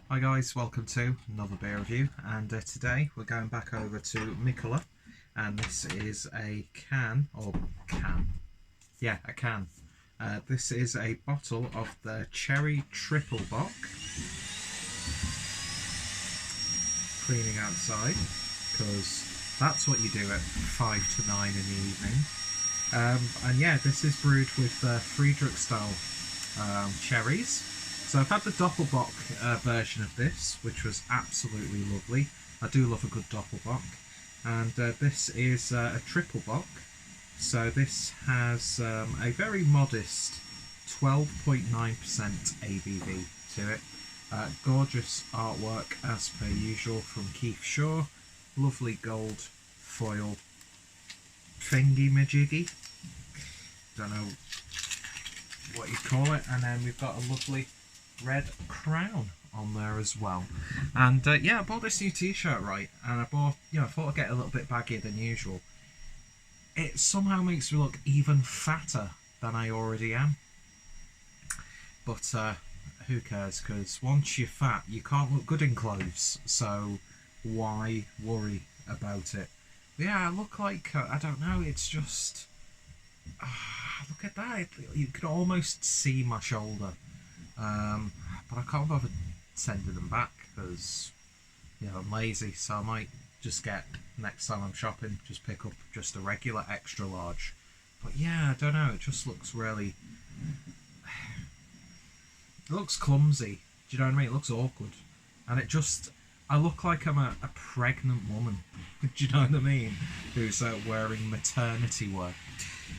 Hi guys, welcome to another beer review, and today we're going back over to Mikkeller, and this is a can. This is a bottle of the cherry Trippelbock. Cleaning outside, because that's what you do at 5 to 9 in the evening. And yeah, this is brewed with Frederiksdal cherries. So I've had the Doppelbock version of this, which was absolutely lovely. I do love a good Doppelbock. And this is a Trippelbock. So this has a very modest 12.9% ABV to it. Gorgeous artwork as per usual from Keith Shaw. Lovely gold foil thingy majiggy. Don't know what you call it. And then we've got a lovely red crown on there as well. And yeah, I bought this new t-shirt, right, and I thought I'd get a little bit baggier than usual. It somehow makes me look even fatter than I already am, but who cares, because once you're fat you can't look good in clothes, so why worry about it? But yeah, I look like I don't know, it's just look at that, you can almost see my shoulder. But I can't bother sending them back because I'm lazy, so I might just get, next time I'm shopping, just pick up just a regular extra large. But yeah, I don't know, it just looks really, it looks clumsy, do you know what I mean? It looks awkward, and I look like I'm a pregnant woman, do you know what I mean, who's wearing maternity wear.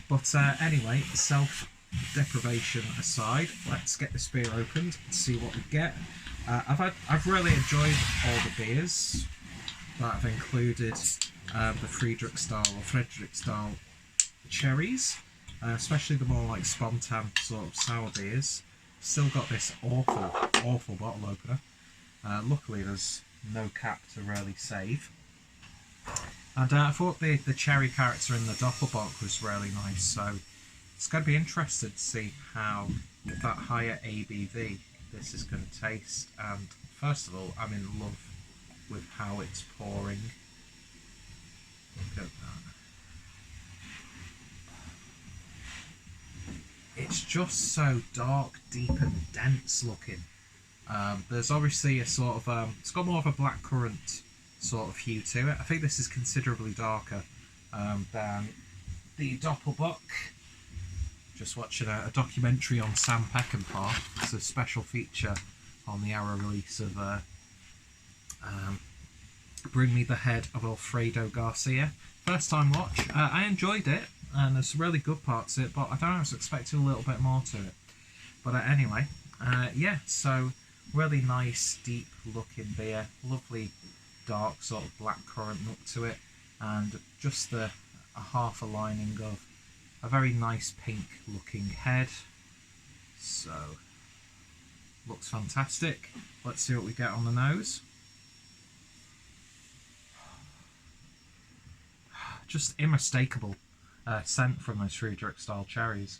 But anyway, self-deprivation aside, let's get this beer opened and see what we get. I've really enjoyed all the beers that have included the Frederiksdal cherries, especially the more like spontan sort of sour beers. Still got this awful bottle opener. Luckily there's no cap to really save. And I thought the cherry character in the Doppelbock was really nice, so it's going to be interesting to see how, with that higher ABV, this is going to taste. And first of all, I'm in love with how it's pouring. Look at that. It's just so dark, deep and dense looking. There's obviously a sort of, it's got more of a blackcurrant sort of hue to it. I think this is considerably darker than the Doppelbock. Just watching a documentary on Sam Peckinpah. It's a special feature on the Arrow release of Bring Me the Head of Alfredo Garcia. First time watch. I enjoyed it, and there's really good parts to it, but I don't know, I was expecting a little bit more to it. But anyway, yeah, so really nice, deep looking beer. Lovely dark sort of blackcurrant look to it, and just a half a lining of a very nice pink looking head. So looks fantastic. Let's see what we get on the nose. Just unmistakable scent from those Frederiksdal cherries.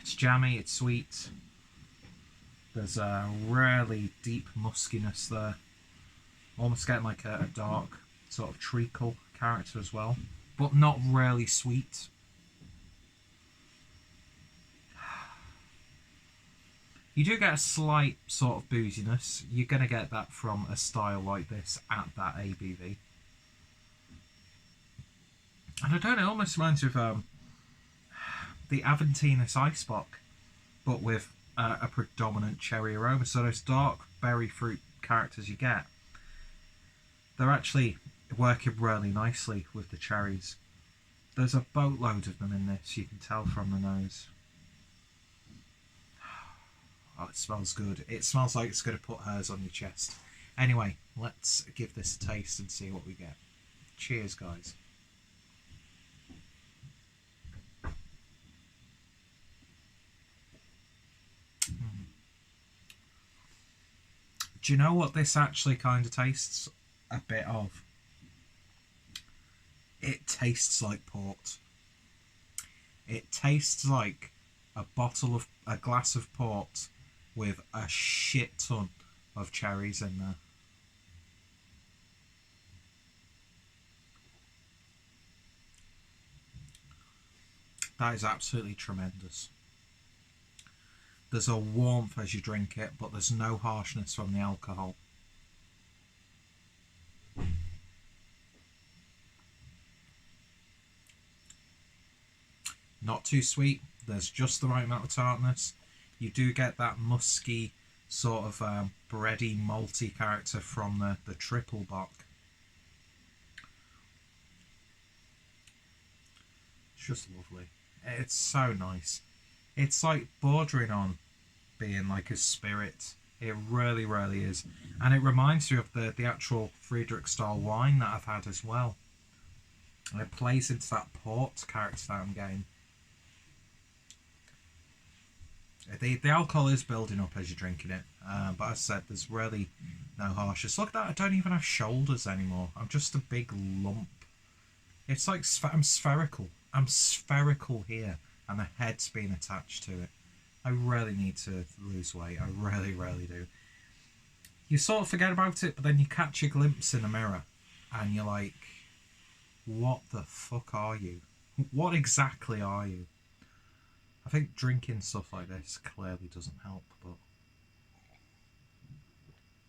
It's jammy, it's sweet. There's a really deep muskiness there. Almost getting like a dark sort of treacle character as well, but not really sweet. You do get a slight sort of booziness. You're going to get that from a style like this at that ABV. And I don't know, it almost reminds me of the Aventinus Icebock, but with a predominant cherry aroma. So those dark berry fruit characters you get, they're actually working really nicely with the cherries. There's a boatload of them in this, you can tell from the nose. Oh, it smells good. It smells like it's going to put hairs on your chest. Anyway, let's give this a taste and see what we get. Cheers, guys. Do you know what this actually kind of tastes a bit of? It tastes like port. It tastes like a glass of port with a shit ton of cherries in there. That is absolutely tremendous. There's a warmth as you drink it, but there's no harshness from the alcohol. Not too sweet. There's just the right amount of tartness. You do get that musky, sort of bready, malty character from the Trippelbock. It's just lovely. It's so nice. It's like bordering on being like a spirit. It really, really is. And it reminds you of the actual Frederiksdal wine that I've had as well. And it plays into that port character that I'm getting. The alcohol is building up as you're drinking it, but as I said, there's really no harshness. Look at that, I don't even have shoulders anymore. I'm just a big lump. It's like I'm spherical. I'm spherical here, and the head's being attached to it. I really need to lose weight. I really, really do. You sort of forget about it, but then you catch a glimpse in the mirror, and you're like, what the fuck are you? What exactly are you? I think drinking stuff like this clearly doesn't help, but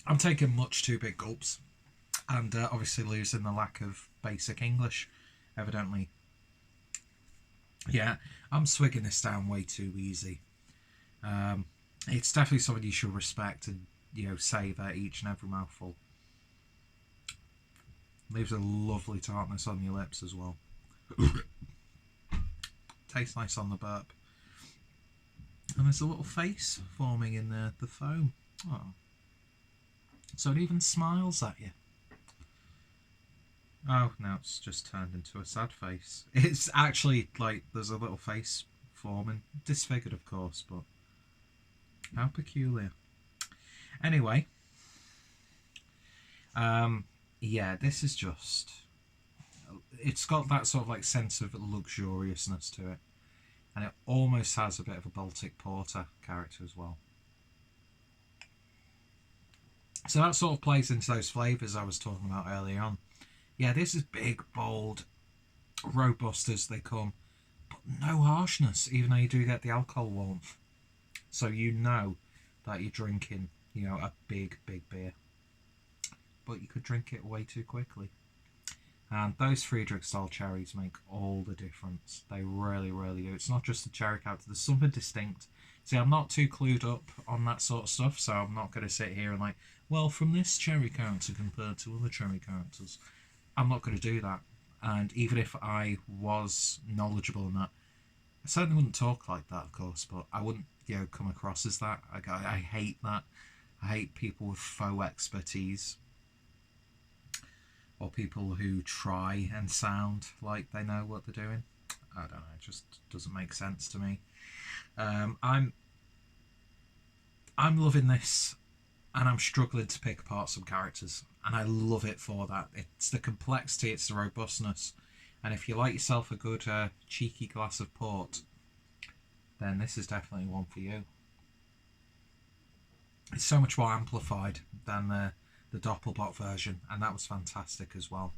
I'm taking much too big gulps, and obviously losing the lack of basic English, evidently. Yeah, I'm swigging this down way too easy. It's definitely something you should respect and, you know, savour each and every mouthful. Leaves a lovely tartness on your lips as well. Tastes nice on the burp. And there's a little face forming in the foam. Oh. So it even smiles at you. Oh, now it's just turned into a sad face. It's actually like there's a little face forming. Disfigured, of course, but how peculiar. Anyway. Yeah, this is just... It's got that sort of like sense of luxuriousness to it. And it almost has a bit of a Baltic Porter character as well. So that sort of plays into those flavours I was talking about earlier on. Yeah, this is big, bold, robust as they come, but no harshness, even though you do get the alcohol warmth. So you know that you're drinking, you know, a big, big beer. But you could drink it way too quickly. And those Frederiksdal cherries make all the difference. They really, really do. It's not just the cherry character. There's something distinct. See, I'm not too clued up on that sort of stuff, so I'm not going to sit here and like, well, from this cherry character compared to other cherry characters. I'm not going to do that. And even if I was knowledgeable in that, I certainly wouldn't talk like that, of course, but I wouldn't, you know, come across as that. I hate that. I hate people with faux expertise. Or people who try and sound like they know what they're doing. I don't know, it just doesn't make sense to me. I'm loving this, and I'm struggling to pick apart some characters, and I love it for that. It's the complexity, it's the robustness, and if you like yourself a good cheeky glass of port, then this is definitely one for you. It's so much more amplified than the Doppelbock version, and that was fantastic as well.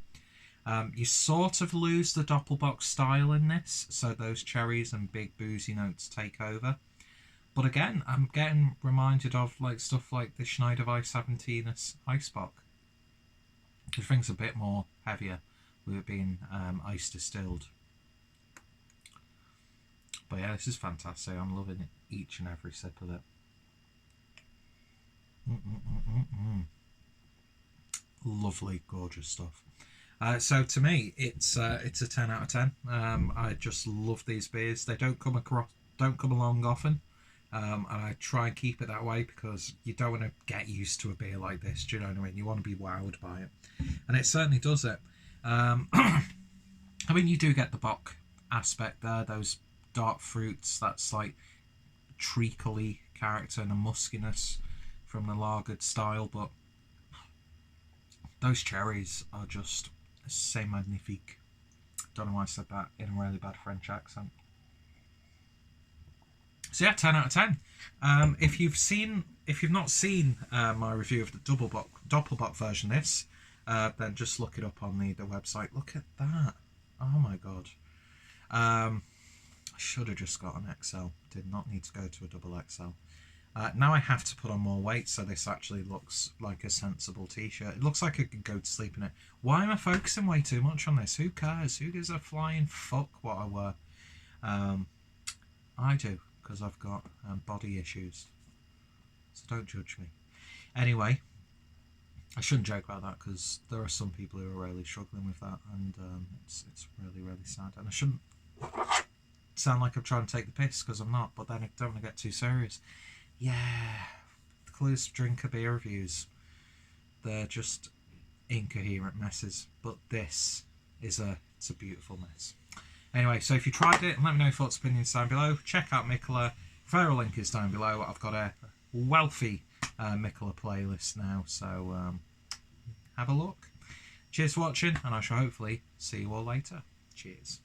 You sort of lose the Doppelbock style in this, so those cherries and big boozy notes take over. But again, I'm getting reminded of like stuff like the Schneiderweiss 17 Icebock, which things a bit more heavier with it being ice distilled. But yeah, this is fantastic. I'm loving it, each and every sip of it. Lovely, gorgeous stuff. So to me, it's a 10 out of 10. I just love these beers. They don't come along often, and I try and keep it that way because you don't want to get used to a beer like this. Do you know what I mean? You want to be wowed by it, and it certainly does it. I mean, you do get the bock aspect there. Those dark fruits, that slight treacly character and the muskiness from the lagered style, but those cherries are just c'est magnifique. Don't know why I said that in a really bad French accent. So yeah, 10 out of 10. If you've not seen my review of the Doppelbock version of this, then just look it up on the website. Look at that. Oh my god. I should have just got an XL. Did not need to go to a double XL. Now I have to put on more weight, so this actually looks like a sensible t-shirt. It looks like I could go to sleep in it. Why am I focusing way too much on this? Who cares? Who gives a flying fuck what I wear? I do, because I've got body issues. So don't judge me. Anyway, I shouldn't joke about that, because there are some people who are really struggling with that, and it's really, really sad. And I shouldn't sound like I'm trying to take the piss, because I'm not, but then I don't want to get too serious. Yeah, the Clues Drinker beer reviews, they're just incoherent messes, but this is it's a beautiful mess. Anyway, so if you tried it, let me know your thoughts, opinions down below. Check out Mikkeller. Referral link is down below. I've got a wealthy Mikkeller playlist now, so have a look. Cheers for watching, and I shall hopefully see you all later. Cheers.